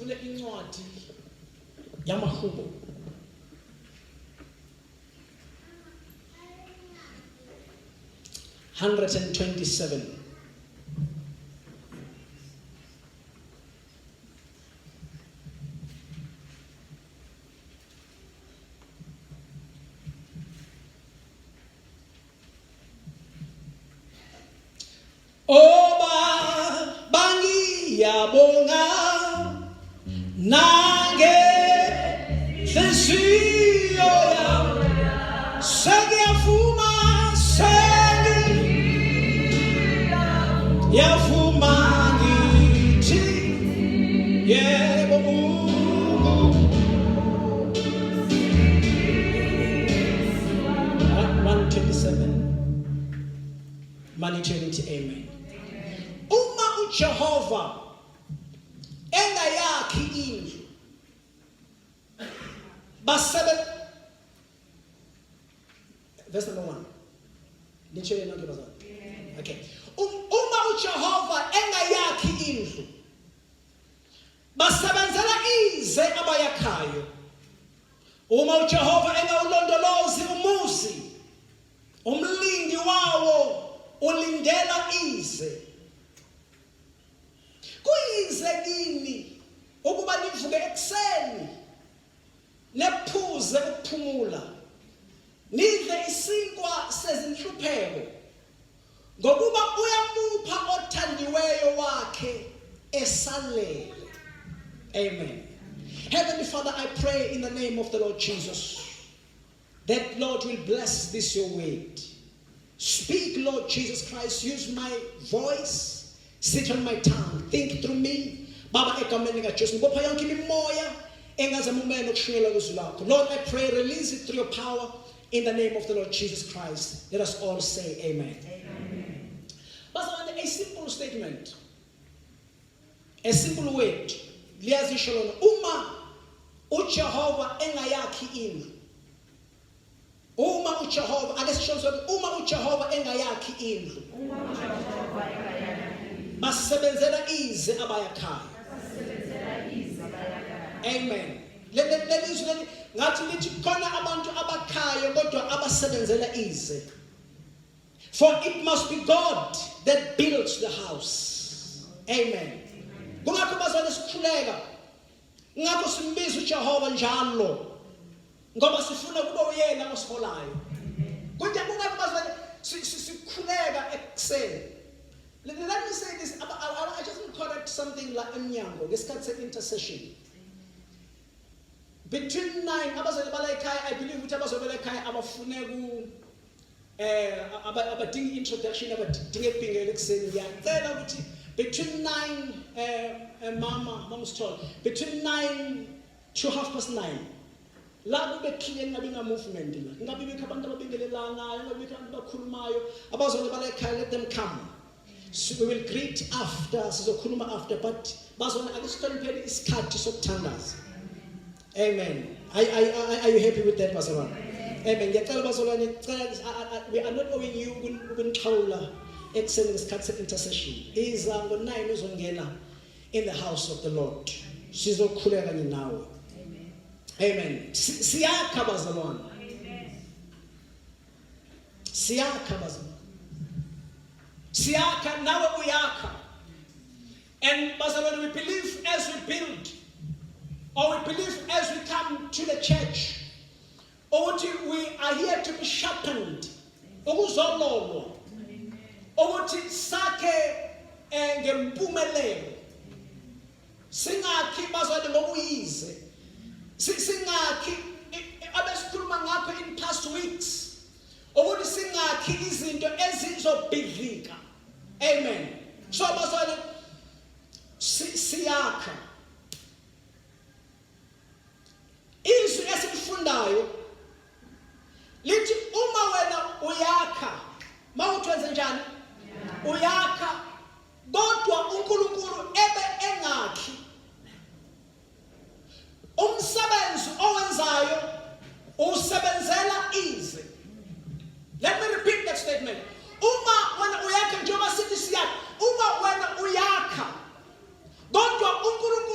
sivule incwadi yamaHubo. "127. Oba bangiyabonga nange sensiyo yami sengiyavuma yavuma ngithi yebo 127 Maniternity. Amen. Uma uJehova engayakhi indlu verse number 1. Nitshele nonke bazalwane. Okay. Uma uJehova engayakhi indlu basebenzela ize abayakhayo. Uma uJehova engawulondolozi umuzi umlindi wawo ulindela ize. Kuyize kini ukuba nivuke ekseni nephuze ukuphumula nidle isinkwa sezinhlupheko ngokuba uyamupha othandiweyo wakhe esalele. Amen. Heavenly Father, I pray in the name of the Lord Jesus that Lord will bless this your word. Speak, Lord Jesus Christ. Use my voice. Sit on my tongue. Think through me. Baba egameni likaJesu. Ngopha yonke imimoya engazamumela ukushiyela kuzwi lakho. Lord, I pray, release it through your power in the name of the Lord Jesus Christ. Let us all say amen. Amen. But a simple statement, a simple word. Liyazisho lona uma uJehova engayakhi indlu. Uma uJehova akesishonzo uma uJehova engayakhi indlu. Basebenzela ize abayakhayo. Amen. Lelizwe ngathi lithi khona abantu abakhayo kodwa abasebenzela ize. For it must be God that builds the house. Amen. Kungakho bazalwane sikhuleka. Ngakho simbiza uJehova njalo. Ngoba sifuna kube uyena osiholayo. Kodwa kungakho bazalwane sikhuleka ekseni. Let me say this. I just want to correct something like emnyango ngesikhathi se-intercession. Between 9 abazali bala ekhaya, I believe ukuthi abazali bala ekhaya abafune ku abadinga introduction abadinga ebhingele ekseni. Ngiyacela ukuthi between 9 mama Sithole, between 9 to 9:30 la kube clear ngabe nga movement la ngabe bikho abantu ababingelelanayo ngabe bikho abantu bakhulumayo abazali bala ekhaya, let them come. So we will greet after, sizokhuluma after, but bazona akusitoniphele isikhathi sokuthandaza. Amen. Are you happy with that, bazalwane? Amen. Ngiyacela bazalwane, we are not owing you ukunixhawula ekseni ngesikhathi se-intercession. Iza ngo-9 uzongena in the house of the Lord. Sizokhuleka kanye nawe. Amen. Siyakha bazalwane. Siyakha bazalwane. Siyakha nawe uyakha. And bazalwane, we believe as we build, or we believe as we come to the church, or we are here to be sharpened. Ukuzololwa. Ukuthi sakhe ngempumelelo. Singakhi bazalwane ngokuyize. Singakhi abesikhuluma ngapha in past weeks. Ukuthi singakhi izinto ezizobhidlika. Amen. So bazalwane siyakha. Izwi esilifundayo lithi uma wena uyakha, mawutwenze njani? Uyakha kodwa uNkulunkulu ebe engakhi. Umsebenzi owenzayo usebenzela ize. Let me repeat that statement. Uma wena uyakha njengoba sithi siyakha, uma wena uyakha kodwa uNkulunkulu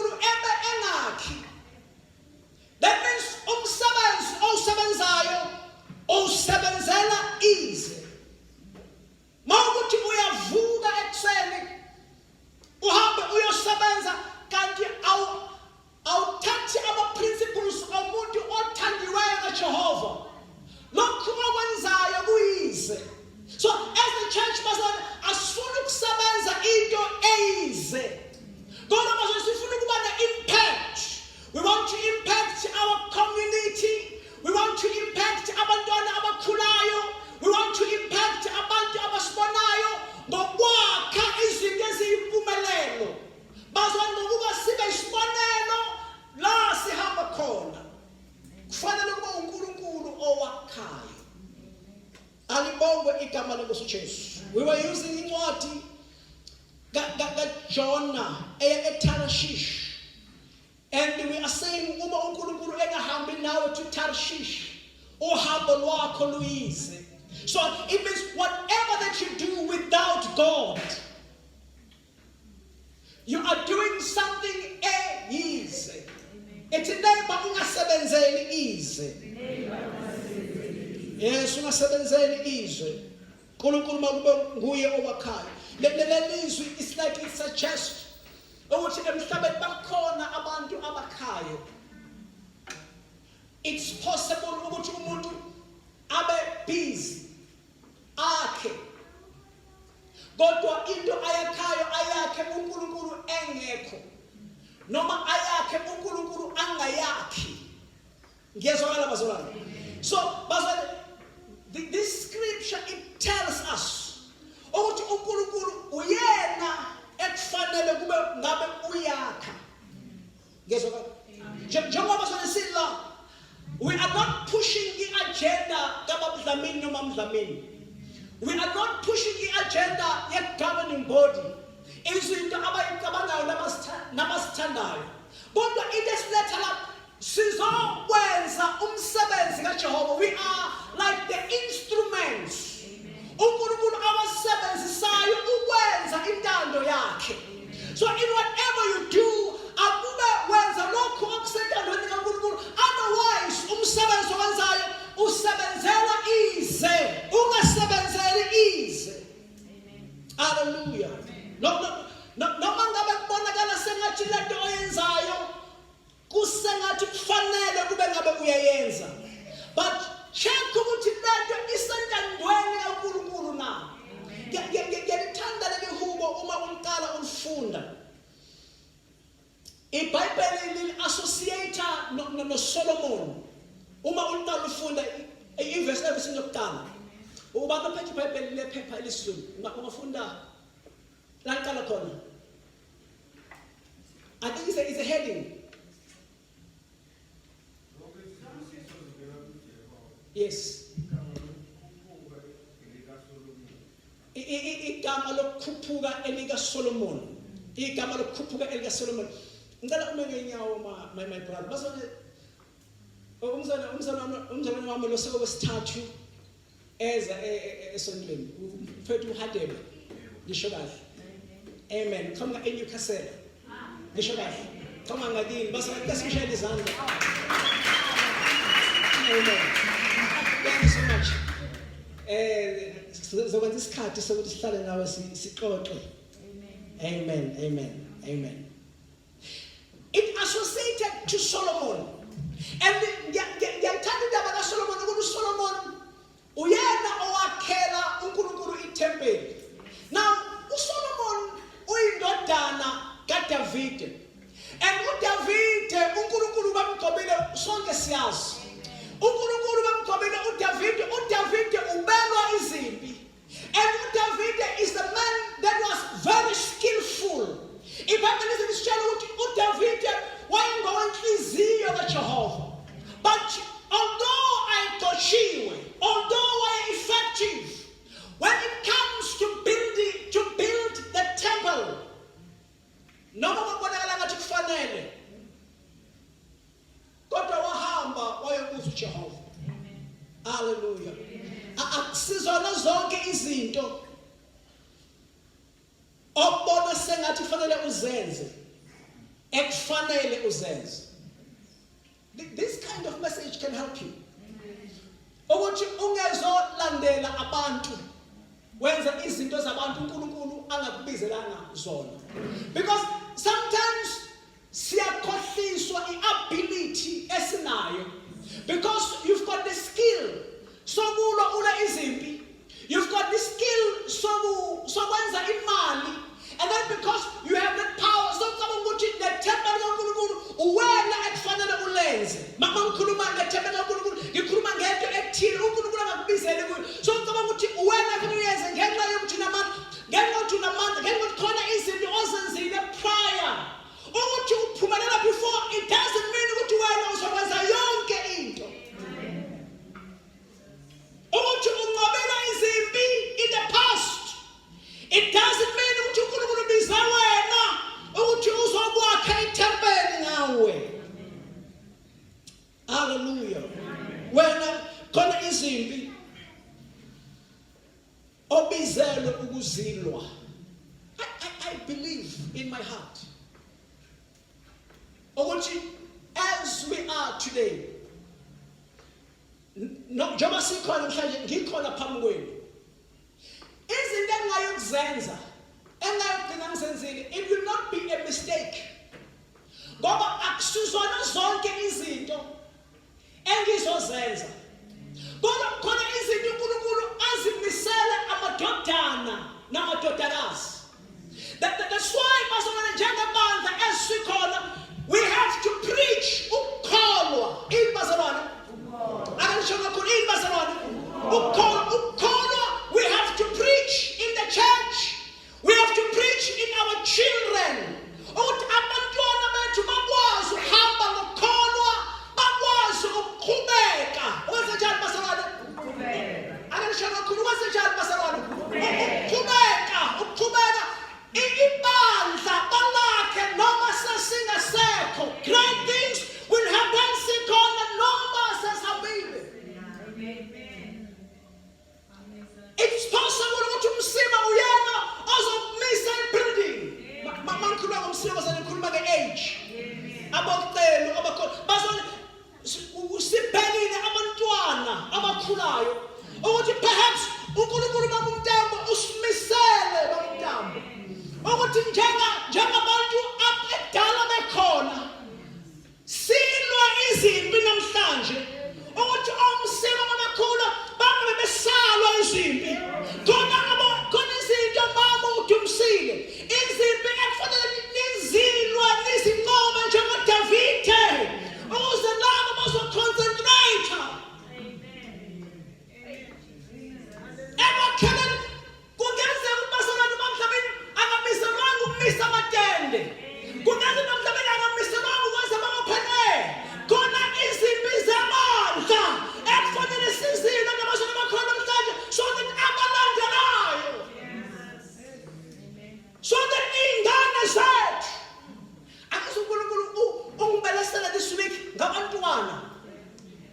khona kufanele kube uNkulunkulu owakhayo. Alibongwe igama lenkosi uJesu. We were using incwadi kaJona eTarshish, and we are saying uma uNkulunkulu engahambi nawe to Tarshish, uhambo lwakho luyize. So it means whatever that you do without God, you are doing something easy. It's a neighbor ungasebenzeli easy. Yes, ungasebenzeli easy. uNkulunkulu makube nguye owakhayo. Lelizwi it's like it suggests ukuthi emhlabeni bakhona abantu abakhayo. It's possible ukuthi umuntu abe busy akhe, kodwa into ayakhayo ayakhe uNkulunkulu engekho, noma ayakhe uNkulunkulu angayakhi. Ngiyazwakala bazalwane. So bazalwane, this scripture it tells us ukuthi uNkulunkulu uyena ekufanele kube ngabe uyakha. Ngiyazwakala. Njengoba bazalwane sila, we are not pushing the agenda kababudlamini noma mdlamini. We are not pushing the agenda yet governing body. Izinto abayicabangayo namasithandayo. Kodwa ilesiletha la sizokwenza umsebenzi kaJehova. We are like the instruments. uNkulunkulu awasebenzisayo ukwenza intando yakhe. So in whatever you do, akube wenza lokho okusentandweni kaNkulunkulu. Otherwise umsebenzi owenzayo usebenzela ize, ungasebenzeli ize. Hallelujah. Noma ngabe kubonakala sengathi lento oyenzayo kusengathi kufanele kube ngabe uyayenza, but check ukuthi lento isentandweni kaNkulunkulu na. Ngiyalithanda leli hubo uma uliqala ulifunda. iBhayibheli lili-associator noSolomon. Uma uliqala ufunda iverse everything yokuqala, uba baphethe iBhayibheli lephepha elisizulu, ungafunda la qala khona. I think it's a heading. Yes. Igama lokukhuphuka elika Solomon. Igama lokukhuphuka elika Solomon. Ngicela ume ngenyawo my brother. Basone umzana wami lo sewesithathu eza esontweni. Mfethu uHadebe. Ngisho kahle. Amen. Khona eNewcastle. Ngisho kahle. Khona ngakini basone kasishayela izandla. Amen. Thank you so much. Zokwenza isikhathi sokuthi sihlale nawe sixoxe. Amen. Amen. Amen. It associated to Solomon. And ngiyayithanda indaba kaSolomon ukuthi uSolomon uyena owakhela uNkulunkulu iThempeli. Now uSolomon uyindodana kaDavide. And uDavide uNkulunkulu bamgcobile sonke siyazi. uNkulunkulu bamgcobile uDavide ubelwa izimpi. And uDavide is the man that was very skillful. iBhayibheli lisitshela ukuthi uDavide wayengowenhliziyo kaJehova. But although ayexoshiwe, although effective, when it comes to build the temple, noma kubonakala ngathi kufanele, kodwa wahamba wayobuza uJehova. Hallelujah. Akusizona zonke izinto obona sengathi kufanele uzenze ekufanele uzenze. This kind of message can help you. Ukuthi ungezolandela abantu wenza izinto zabantu uNkulunkulu angakubizelanga zona. Because sometimes siyakhohliswa iability esinayo, because you've got the skill sokulwa ula izimpi, you've got the skill sokwenza imali, and then because you have that power, so ukuthi the temple kaNkulunkulu uwena ekufanele ulenze. Mama ngikhuluma ngetemple kaNkulunkulu, ngikhuluma ngento ethile uNkulunkulu angakubizeli kuyo. So ukuthi uwena kufanele uyenze ngenxa yokuthi namandla, ngenxa yokuthi unamandla, ngenxa yokuthi khona izinto ozenzile prior. Ukuthi uphumelela before, it doesn't mean ukuthi wena uzokwazi Hallelujah. Wena khona izimpi obizelwe ukuzilwa. I believe in my heart ukuthi as we are today, njengoba sikhona mhlanje ngikhona phambi kwenu, izinto engayokuzenza engayogcina ngizenzile, it will not be a mistake, ngoba akusizona zonke izinto engizozenza, kodwa khona izinto uNkulunkulu azimisele amadodana namadodakazi. That's why bazalwane njengebandla esikhona, we have to preach ukukholwa. Ibazalwane akanisho kakhulu ibazalwane ukukholwa. We have to preach in the church, we have to preach in our children, ukuthi abantwana bethu bakwazi ukuhamba ngokukholwa, bakwazi ukuqhubeka. Wenze njani bazalwane? Akanisho kakhulu wenze njani bazalwane? Ukuqhubeka ibandla balakhe noma sesingasekho. Great things will happen sikhona noma sesihambile. It's possible ukuthi umsima uyena ozomisa ibuilding. Mangikhuluma ngomsima ngikhuluma nge-age. Abokucela abakhona bazona sibhelile abantwana abakhulayo ukuthi perhaps uNkulunkulu bamumtambo usimisele bamumtambo ukuthi njengabantu abadala bekhona silwa izimpi namhlanje, ukuthi omsima mabekhula bangabe besalwa izimpi. Khona izinto mama udumsile, izimpi ekufanele nizilwa nizinqobe njengoDavide ukuze labo bazoconcentrate. Ekwakheni kungenzeka ubazalwane bamhlabeni angamiselwanga ukumisa amatende, kungenzeka bamhlabeni angamiselwanga ukwenza bangaphelele. Khona izimpi zamandla ekufanele sizilwe nabazalwane bakhona namhlanje, so that abalandelayo, so that iy'ngane zethu. Akaze uNkulunkulu ungibelesela this week ngabantwana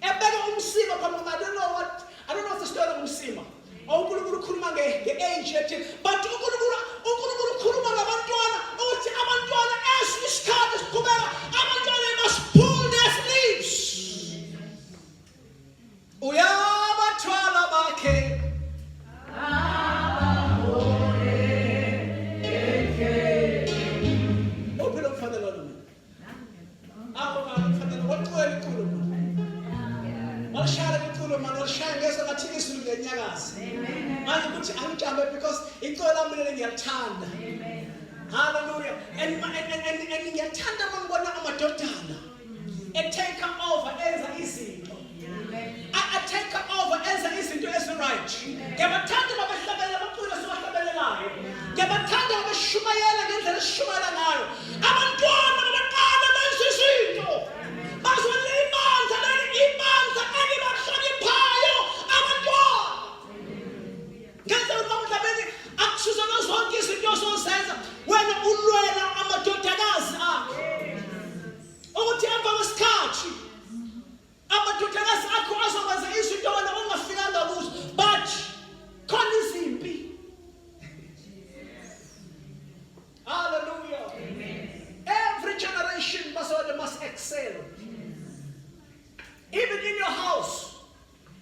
ebeka umsima phambi kwami. I don't know what the story of umsima. uNkulunkulu ukhuluma nge-age yethu, but uNkulunkulu ukhuluma ngabantwana ukuthi abantwana isikhathi siqhubeka, abantwana must pull their sleeves. Uyabathwala bakhe uphela umfanele walo mfanele waqwela inkulumo malishaya inkulumo malishaya ngeze ngathi izulu ngenyakazi manje ukuthi angijambe because inkolo lami leli ngiyalithanda. Hallelujah. And ngiyathanda mangibona amadodana take over enza izinto, take over enza izinto ezi-right. Ngiyabathanda babahlabela baqule sibahlabelelayo, ngiyabathanda babashumayela ngendlela esishumayela ngayo. Abantwana babaqala benza izinto bazole ibandla elibahloniphayo abantwana. Ngenza umhlabeni akusuzana zonke izinto ozozenza wena ulwela amadodakazi akho ukuthi emva kwesikhathi amadodakazi akho azokwenza izinto wena ongafikanga kuzo, but khona izimpi. Hallelujah. Every generation must excel. Even in your house,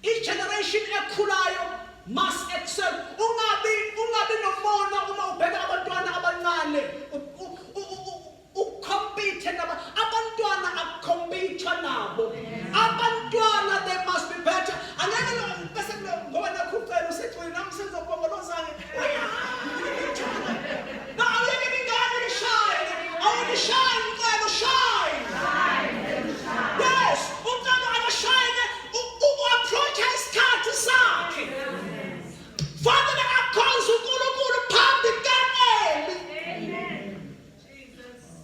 each generation ekhulayo must excel. Ungabi nomona uma ubheka abantwana abancane ucompete nabo. Abantwana akucompete nabo. Abantwana they must be better. Angeke lo bese ngoba nakucela usethi wena msenza ubongolozane. No, awuyeke ingane ishine. Awuthi shine ngeke shine. Yes, umntwana akashine u-approach isikhathi sakhe. Fanele akhonze uNkulunkulu phambi kaEli.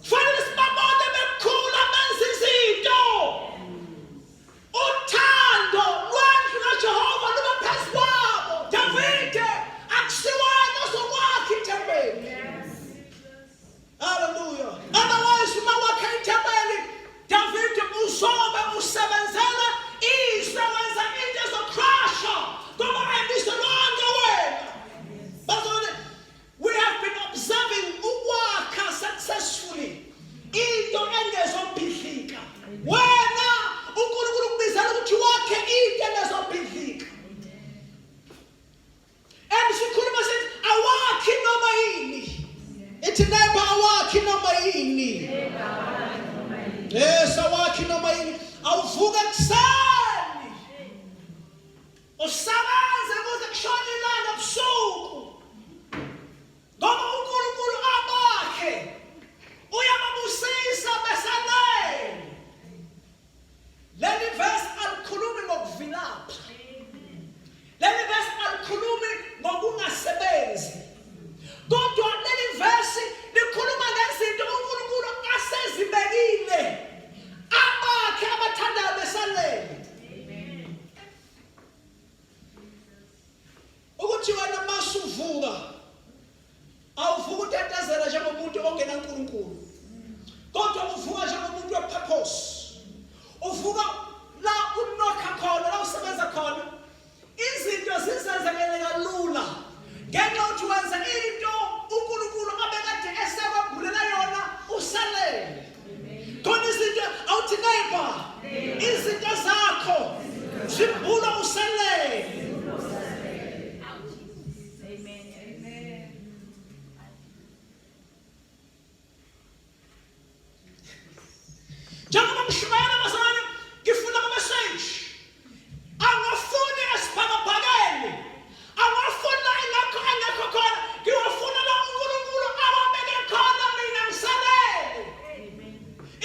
Fanele sibabone bekhula benza izinto. yakhe noma yini, awuvuka ekuseni usebenze kuze kushone ilanga ebusuku, ngoba uNkulunkulu abakhe uyababusisa besalele. Leli verse alikhulumi ngokuvilapha, leli verse alikhulumi ngokungasebenzi, kodwa leli verse likhuluma ngezinto uNkulunkulu asezibekile abakhe abathandayo besalele. Ukuthi wena masuvuka awuvuka utetezela njengomuntu ongena uNkulunkulu, kodwa uvuka njengomuntu we-purpose. Uvuka la unokha khona, la usebenza khona, izinto zizenzekele kalula ngenxa yokuthi wenza into uNkulunkulu abekade esekwavulela yona usalele. Khona izinto awuthi neighbor, izinto zakho zivula usalele. Njengoba mshumayela bazalwane, ngifuna ama-message. Angafuni esibhakabhakeni, angafuni la engekho khona, ngiwafuna la uNkulunkulu awabeke khona mina ngisalele.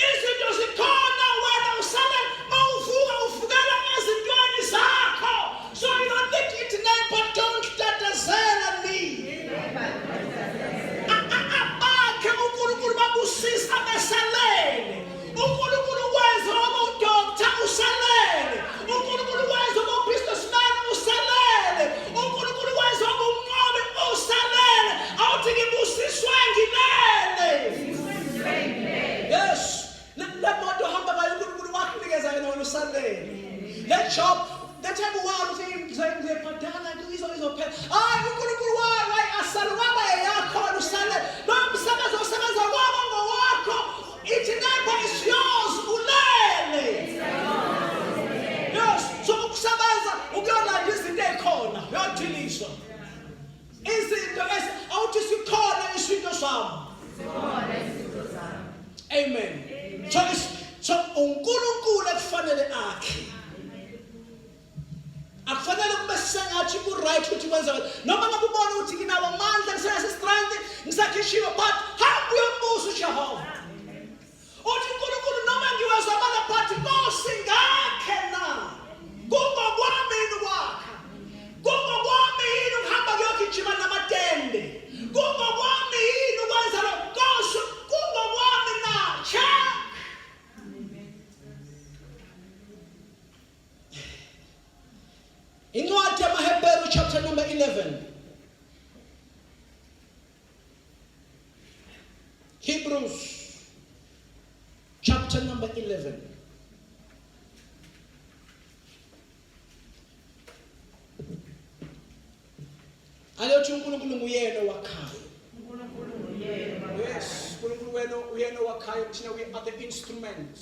Izinto zikhona wena usalele, mawuvuka uvukela ezintweni zakho. So you don't think it neighbor, don't tatazela me. Abakhe uNkulunkulu babusisa besalele. uNkulunkulu wenza ubudokotela usalele, uNkulunkulu wenza ububusinessman usalele, uNkulunkulu wenza ubungqobe usalele. Awuthi ngibusiswe ngilele. Yes, le moto hamba ngayo uNkulunkulu wakunikeza yona wena usalele. Le job thathe uwalo ngizobhadala izophela. Hayi uNkulunkulu wayi asalwaba yakho wena usalele. Lo msebenzi osebenza kwabo ngowakho. It's never is yours, ulele. Yes, so ukusebenza ukuyolanda izinto ezikhona, uyathiliswa. Izinto awuthi sikhona izinto zami. Amen. So uNkulunkulu ekufanele akhe. Akufanele kube sengathi ku-right ukuthi kwenza noma ngabe ubona ukuthi nginawo amandla ngisenestrength ngisakhishiwe, but hamba uyombuza uJehova. Uthi uNkulunkulu noma ngiwezwa abana phathi Nkosi ngakhe na kungokwami yini ukwakha, kungokwami yini ukuhamba kuyogijima namatende, kungokwami yini ukwenza lo Nkosi, kungokwami na. Check. Incwadi yamaHebheru chapter number 11. Hebrews chapter number 11. Alothi uNkulunkulu nguyena wakhayo. Yes, uNkulunkulu uyena wakhayo, thina we are the instruments.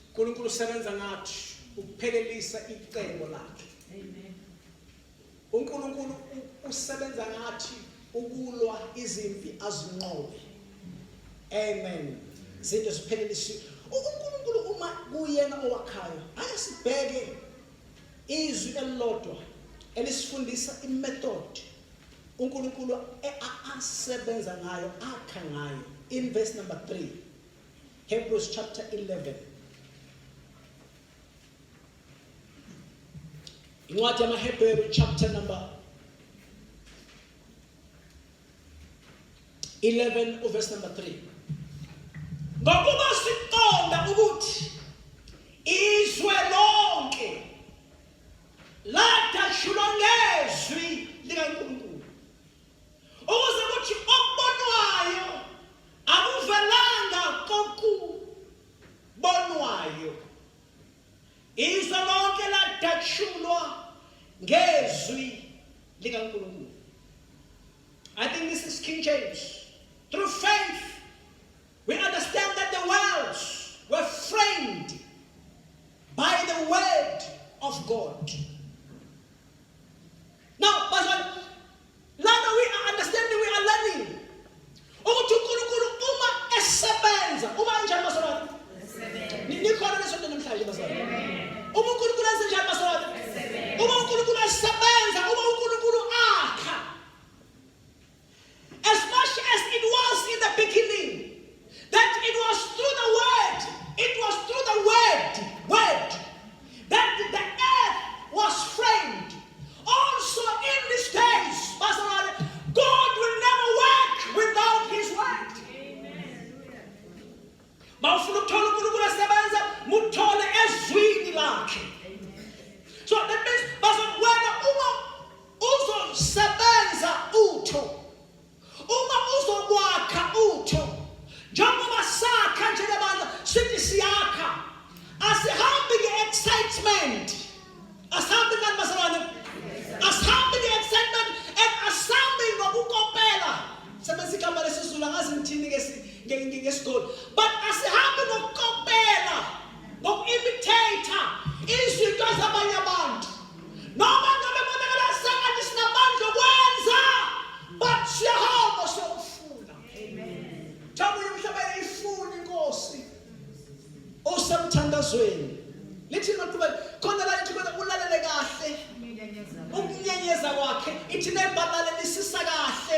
uNkulunkulu usebenza ngathi ukuphelelisa icebo lakhe. Amen. uNkulunkulu usebenza ngathi ukulwa izimpi azinqobe. Amen. Zinto ziphelelisiwe. uNkulunkulu uma kuyena owakhayo, ayasibheke izwi elilodwa elisifundisa imethod uNkulunkulu asebenza ngayo, akha ngayo. In verse number 3, Hebrews chapter 11. Incwadi yamaHebheru chapter number 11 verse number 3. Ngokuba siqonda ukuthi izwe lonke ladashulwa ngezwi likaNkulunkulu, ukuze kuthi okubonwayo akuvelanga kokubonwayo. Izwe lonke ladashulwa ngezwi likaNkulunkulu. I think this is King James. Through faith, we understand that the worlds were framed by the word of God. Now, Pastor, now we are understanding, we are learning. Ukuthi uNkulunkulu uma esebenza, uma njani Pastor? namhlanje bazalwane. Uma uNkulunkulu enzenjani bazalwane? Uma uNkulunkulu esebenza, uma uNkulunkulu akha. As much as it was in the beginning, that it was through the word, that the earth was framed. Also in these days, God will never work without his word. Mawufuna ukuthola uNkulunkulu esebenza, muthole ezwini lakhe. So that means wena uma uzosebenza utho, uma uzokwakha utho, njengoba sakha njengebandla sithi siyakha, asihambi nge-excitement, asihambi ngani bazalwane, asihambi nge-excitement and asihambi ngokukopela. Sebenzisa igama lesizulu angazi ngithini ngesigoli, but asihambi ngokukopela, ngoku-imitate izinto zabanye abantu. Noma ngabe bonakala sengathi sinamandla okwenza, but siyahamba siyofuna. Amen. Jabuye umhlaba ifuna inkosi osemthandazweni. Lithi maqhubeka khona la ithi ulalele kahle ukunyenyeza kwakhe, ithi nebhalalelisisa kahle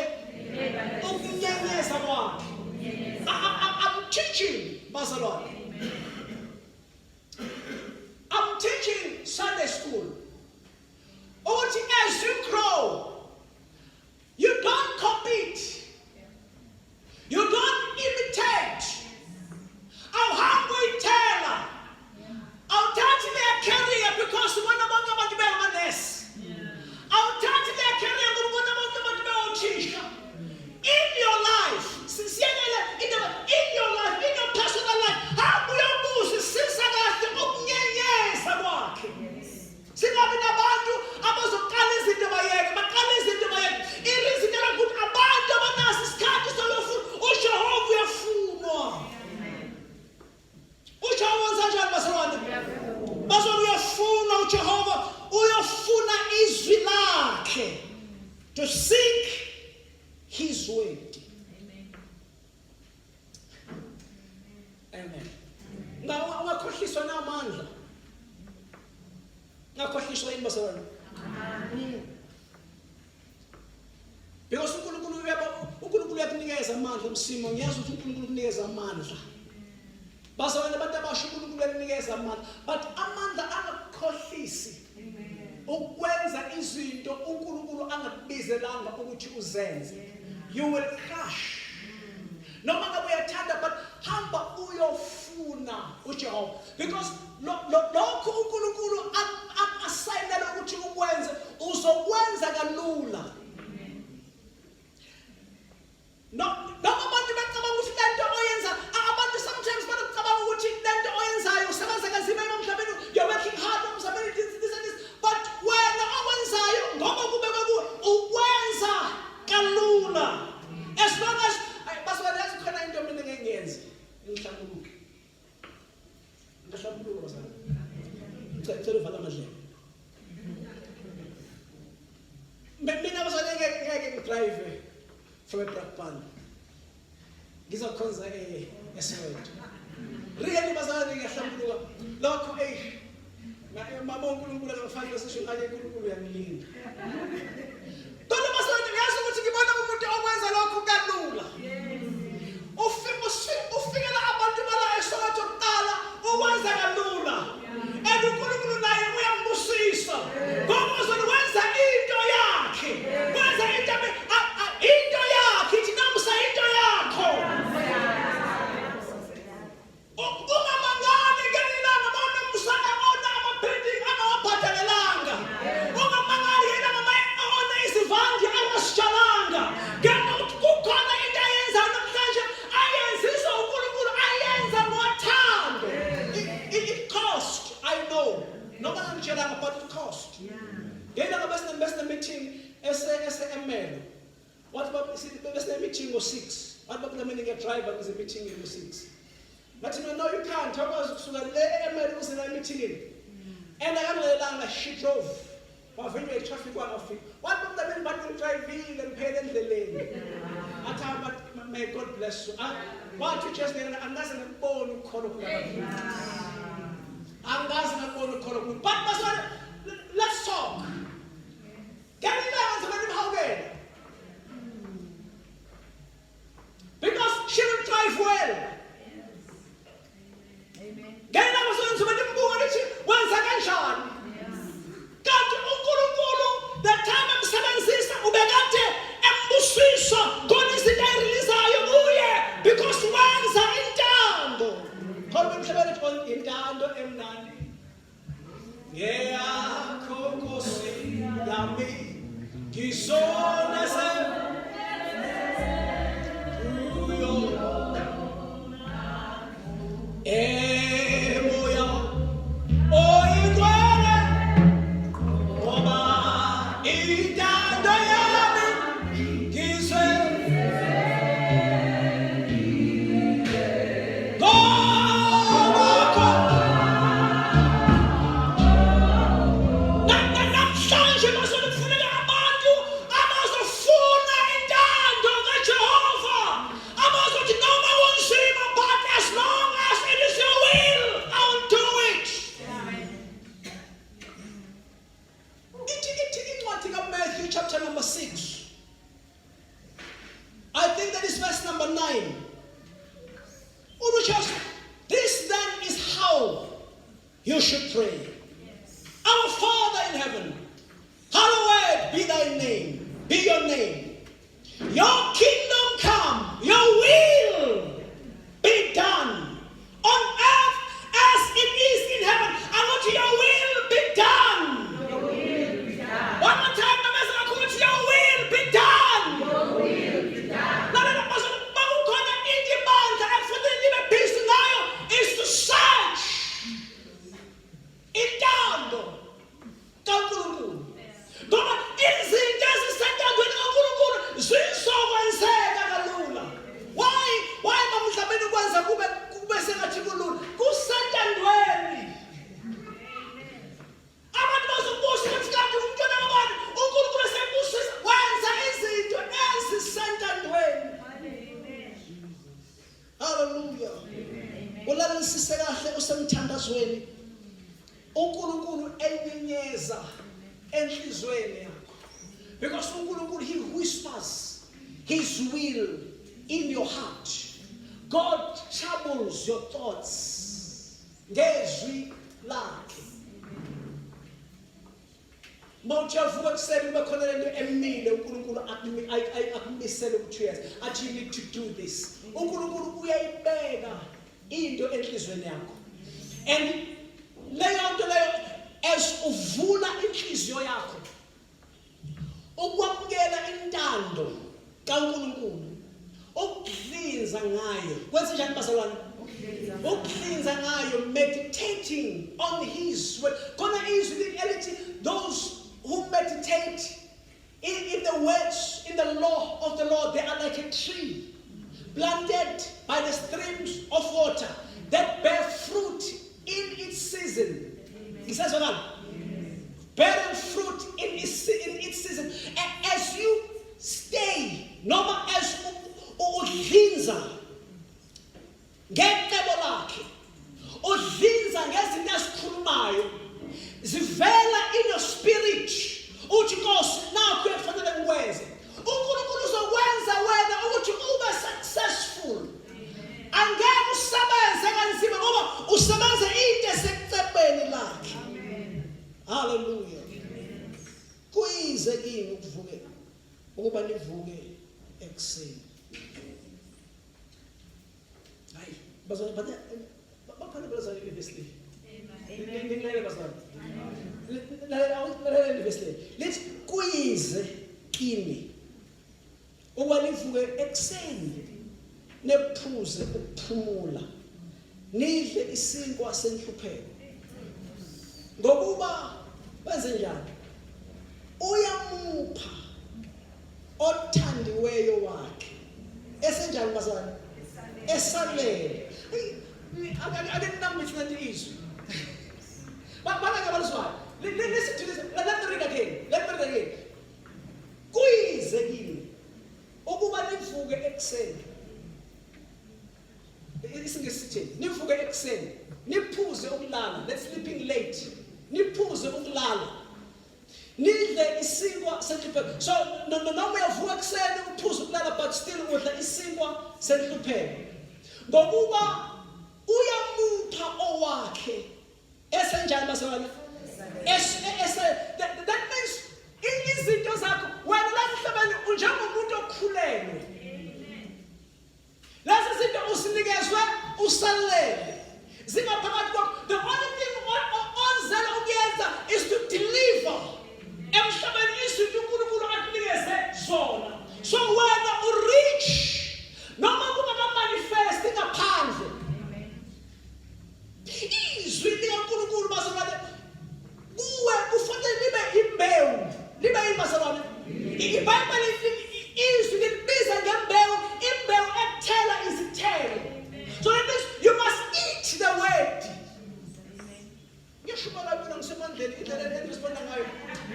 ukunyenyeza kwakhe. I'm teaching bazalwane. I'm teaching Sunday school. As you grow, you don't compete. You don't imitate. I'll hungry teller. I'll touch their career because one of them are ness. I'll touch their career because teacher. In your life, sincerely, in your life, in your personal life, how will you move? Singabi nabantu abazoqala izinto bayeke, baqala izinto bayeke. Izinto lokuthi abantu abanaso isikhathi solofuna uJehova uyafunwa. uJehova unjani bazalwane? Bazalwane uyafuna uJehova, uyafuna izwi lakhe. To seek his word. Amen. Ungakhohliswa namandla. Ngakhohliswa yini bazalwane? Because uNkulunkulu uyakunikeza amandla umsimo. Ngiyazi ukuthi uNkulunkulu ukunikeza amandla. Bazalwane abantu abasho uNkulunkulu uyakunikeza amandla, but amandla angakukhohlisi. Ukwenza izinto uNkulunkulu angakubizelanga ukuthi uzenze. You will crash. Noma ngabe uyathanda, but hamba uyofuna uJehova, because lokho uNkulunkulu asayinela ukuthi ukwenze uzokwenza kalula. Noma abantu bacabanga ukuthi lento oyenza, abantu sometimes bacabanga ukuthi lento oyenzayo usebenza kanzima emhlabeni, you're working hard emhlabeni, this and this, but wena owenzayo ngoba kubekwe kuwe ukwenza kalula. As long as basibona yazi khona into mina ngengenzi ngihlambuluke basana ngicela uvala amadlelo mina basana ngeke ngidrive from eBrakpan ngizokhonza eSoweto really basana ngiyahlambuluka lokho mama uNkulunkulu akafani sisho ngale uNkulunkulu uyangilina. Kodwa basana ngiyazi ukuthi ngibona umuntu okwenza lokho kalula. Ufikela abantu bala eSoweto kuqala ukwenza kalula. And uNkulunkulu naye uyambusisa. Ngoba wenza into yakhe. Wenza into yakhe, ithi namusa into yakho. Ungamangani ngelilanga bona musana ona ama-building angawabhadalelanga. Ungamangani yena ona izivande angasitshalanga. Ngeke kukhona into ayenzayo namhlanje ayenzisa uNkulunkulu ayenza ngothando. It cost, I know. Noma ngitshelanga, but it cost. Ngeke bese meeting ese-Emelo. What about bese meeting ngo-6? What about mina ngiya-driver kuze meeting ngo-6? But no, you can't. Akwazi ukusuka le eMelo uze la meeting. And akangelanga she drove. Wavinjwa i-traffic wangafika. What about mina bathi ngidrivile ngiphele endleleni. Athi but may God bless you. Wathi just angaze ngibone ukukhona kulaba. Angazi ngakubona ukholo kulo. But bazalwane, let's talk. Because she will drive well. The time emsebenzisa ubekade embusisa khona izinto ayireleasayo kuye because wenza intando. Khona emhlabeni khona intando emnandi. Yeah, Kokosi yami kisona se uyo moya oigwele oba intando yami chapter number 6. I think that is verse number 9. This then is how you should pray. Our Father in heaven, hallowed be thy name, be your name. Your kingdom come, your will be done on earth as it is in heaven. I want your will be done. Your will be done. One more time, your will be done. Your will be done. Is to search intando kaNkulunkulu. Ngoba izinto ezisentandweni kaNkulunkulu zizokwenzeka kalula. Why mamhlabeni kwenza kube sengathi kulula? Kusentandweni. Abantu bazobuza ukuthi kanti umntwana wabani uNkulunkulu esebusisa wenza izinto ezisentandweni. Hallelujah. Ulalelisise kahle usemthandazweni. uNkulunkulu enyenyeza enhlizweni yakho. Because uNkulunkulu, he whispers his will in your heart. God troubles your thoughts ngezwi lakhe. Mawujavuka kuseni bekhona lento emile uNkulunkulu akumisele ukuthi yes, athi you need to do this. uNkulunkulu uyayibeka into enhlizweni yakho. And leyo nto leyo as uvula inhliziyo yakho ukwamukela intando kaNkulunkulu, ukuhlinza ngayo. Kwenze njani bazalwane? Ukuhlinza ngayo, meditating on his word. Khona izwi elithi those who meditate in the words, in the law of the Lord, they are like a tree planted by the streams of water that bear fruit in its season. He says, bearing fruit in its season. As you stay, noma as udlinza ngecebo lakhe, udlinza ngezinto ezikhulumayo zivela in your spirit, uthi Nkosi nakho ekufanele ngikwenze. uNkulunkulu uzokwenza wena ukuthi ube successful. Angeke usebenze kanzima ngoba usebenza into esecebeni lakhe. Hallelujah. Kuyize kimi ukuvuke ukuba nivuke ekuseni. Hayi, bazalwane baphana bazalwane university. Let's kuyize kimi ukuba nivuke ekuseni nephuze ukuphumula, nidle isinkwa senhlupheko. Ngokuba benze njani? Uyamupha othandiweyo wakhe esenjani bazalwane? Esalele. I didn't know which one it is. But listen to this. Let me read again. Kuyize kimi ukuba nivuke ekuseni. isingisi sithini nivuke ekuseni niphuze ukulala, let's sleeping late, niphuze ukulala, nidle isinkwa senhlupheko. So noma uyavuka ekuseni uphuze ukulala but still udla isinkwa senhlupheko ngokuba uyamupha owakhe esenjani basewana. That means izinto zakho wena la emhlabeni unjengomuntu okhulelwe, lezi zinto usinikezwe usalele zingaphakathi kwakho. The only thing ozela ukuyenza is to deliver emhlabeni izinto uNkulunkulu akunikeze zona. So wena u-rich noma kungaka-manifesti ngaphandle, izwi likaNkulunkulu bazalwane kuwe kufanele libe imbewu, libe yini bazalwane? iBhayibheli izwi libiza ngembewu, imbewu ekuthela izithelo. So that means you must eat the word. Ngisho la mina ngisemandleni indlela engizifonda ngayo.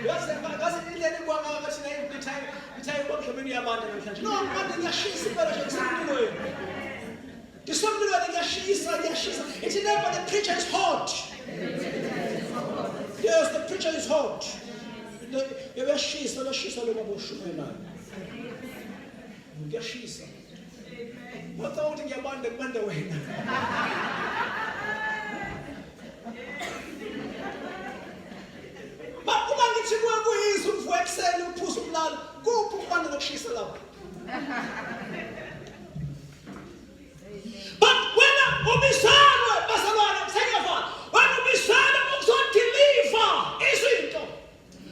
Yazi indlela engwanga kathi nayo ngithayi kwamhlabeni yabantu namhlanje. No, manje ngiyashisa impela nje ngisemlilweni. Ngisemlilweni ngiyashisa. It's never the preacher is hot. Yes, the preacher is hot. Yashisa lo baboshumayela. Ngiyashisa. Wathi ukuthi ngiyabanda kubanda wena. Uma ngithi kuwe kuyizwa uvuka ekuseni uphuza ukulala, kuphi ukubanda nokushisa lapho? But wena ubizalwe bazalwane mthengeva, wena ubizalwe ukuzodeliver izinto.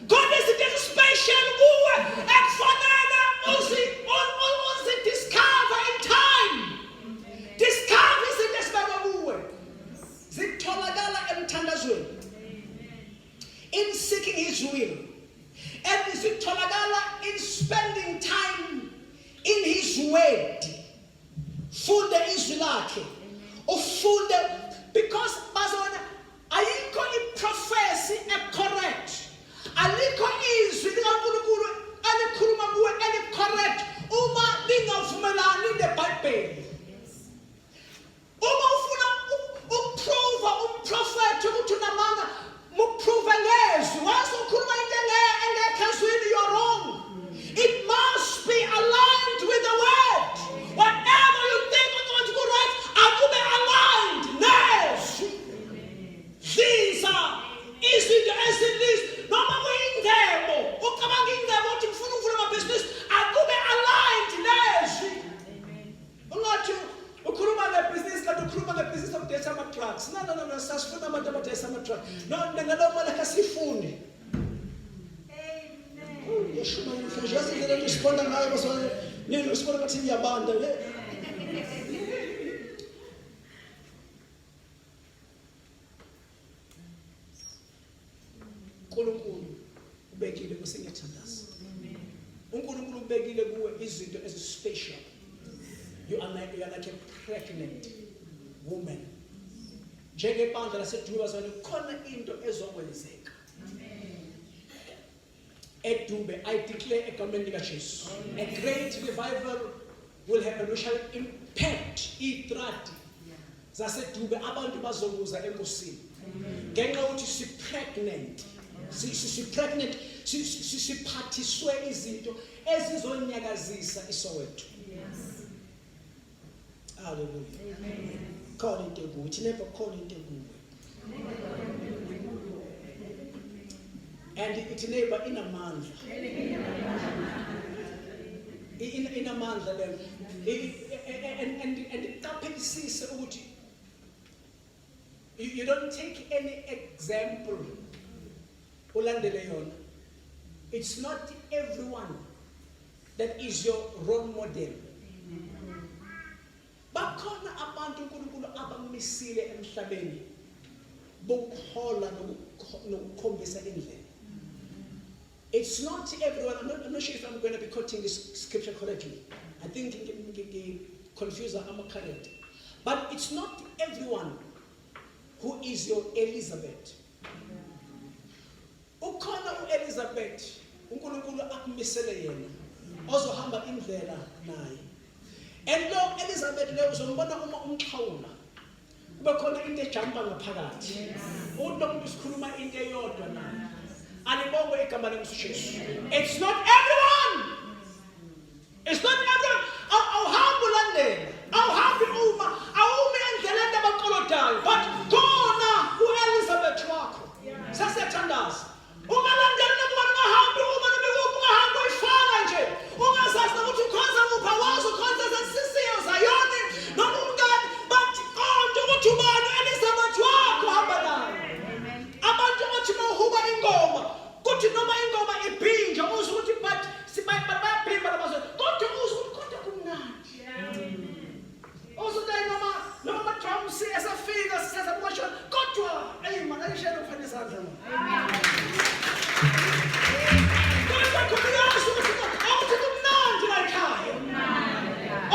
God is a special kuwe ekufanele uzi-discover in time. Discover izinto esibekwe kuwe. Zitholakala emthandazweni, in seeking his will, and zitholakala in spending time in his word. Funde izwi lakhe, ufunde, because bazalwane ayikho iprofesi ecorrect, alikho izwi likaNkulunkulu elikhuluma kuwe elicorrect uma lingavumelani neBhayibheli. Uma ufuna ukuprova umprofeti ukuthi unamanga, muprove ngezwi. Wazi ukhuluma into engekho ezwini, you're wrong. It must be aligned with the word. Whatever you think is going to go right, akube aligned nezwi. These are izinto ezilisi noma kuyindebo, ucabanga indebo uthi ngifuna ukuvula amabhizinisi, akube aligned nezwi. Ungathi ukhuluma ngebhizinisi kanti ukhuluma ngebhizinisi lokudayisa ama-drugs. No, sasifuna abantu abadayisa ama-drugs. No, ngalowo mali akasifunde. Yeshua mfundisi indlela nisibonda ngayo bazalwane, nini usibona ngathi ngiyabanda le. uNkulunkulu ubekile kusengethandaza. uNkulunkulu ubekile kuwe izinto ezi-special. You are like a pregnant woman. Njengebandla laseDubai bazalwane, khona into ezokwenzeka. EDubai, I declare egameni likaJesu, a great revival will happen. We shall impact itrati zaseDubai, abantu bazokuza enkosini. Ngenxa yokuthi si-pregnant, si-pregnant, siphathiswe izinto ezizonyakazisa iSoweto. Hallelujah. Khona into kuwe, ithi never khona into kuwe. And ithi neighbor inamandla. Inamandla leyo. And iqaphelisise ukuthi you don't take any example ulandele yona. It's not everyone that is your role model. Bakhona abantu uNkulunkulu abamisile emhlabeni bokhola nokukhombisa indlela. It's not everyone. I'm not sure if I'm going to be quoting this scripture correctly. I think confuse I'm correct. But it's not everyone who is your Elizabeth. Ukhona uElizabeth, uNkulunkulu akumisele yena ozohamba indlela naye. And lo Elizabeth le uzombona uma umxhawula kube khona into ejumpa ngaphakathi uthi nomuntu sikhuluma into eyodwa naye alibonge igama lenkosi. It's not everyone. It's not everyone. Awuhambi ulandela, awuhambi uma, awumi endleleni abaqolodayo, but khona uElizabeth wakho sasiyathandaza. Ungalandela noma ungahambi uma nemikubi ungahambi uyifana nje. Ungazazi ukuthi ukhonza kupha wazi ukhonza zasisiyo zayoni noma umngane, but konke ukuthi ubani uElizabeth wakho hamba naye. Abantu bathi mawuhuba ingoma kuthi noma ingoma ibhinja uzwe ukuthi but bayabhimba labazwe kodwa uzwe ukuthi kodwa kumnandi. Uzwe noma drums esafika sisaza kumasho kodwa man ayishela ukufanya isandla man. Kodwa kuyazi ukuthi awuthi kumnandi la ekhaya.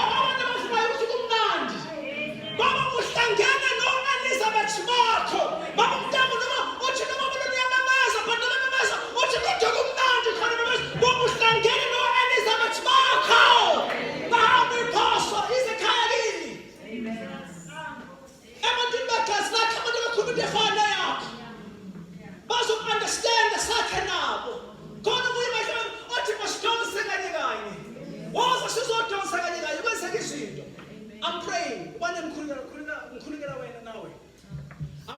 Abantu abafunayo ukuthi kumnandi. Baba uhlangene noElizabeth wakho. Baba umntango noma uthi noma bona yamamaza but noma yamamaza uthi kodwa kumnandi khona noma uhlangene noElizabeth wakho. Bahambe pastor izekhaya kini. Amen. Abantu bakazi lakhe abantu bakhuluma efana yakho. Bazo understand the sakhe nabo. Khona kuye manje uthi masidonse kanye kanye. Woza sizodonsa kanye kanye kwenzeka izinto. I'm praying. Ubane mkhulu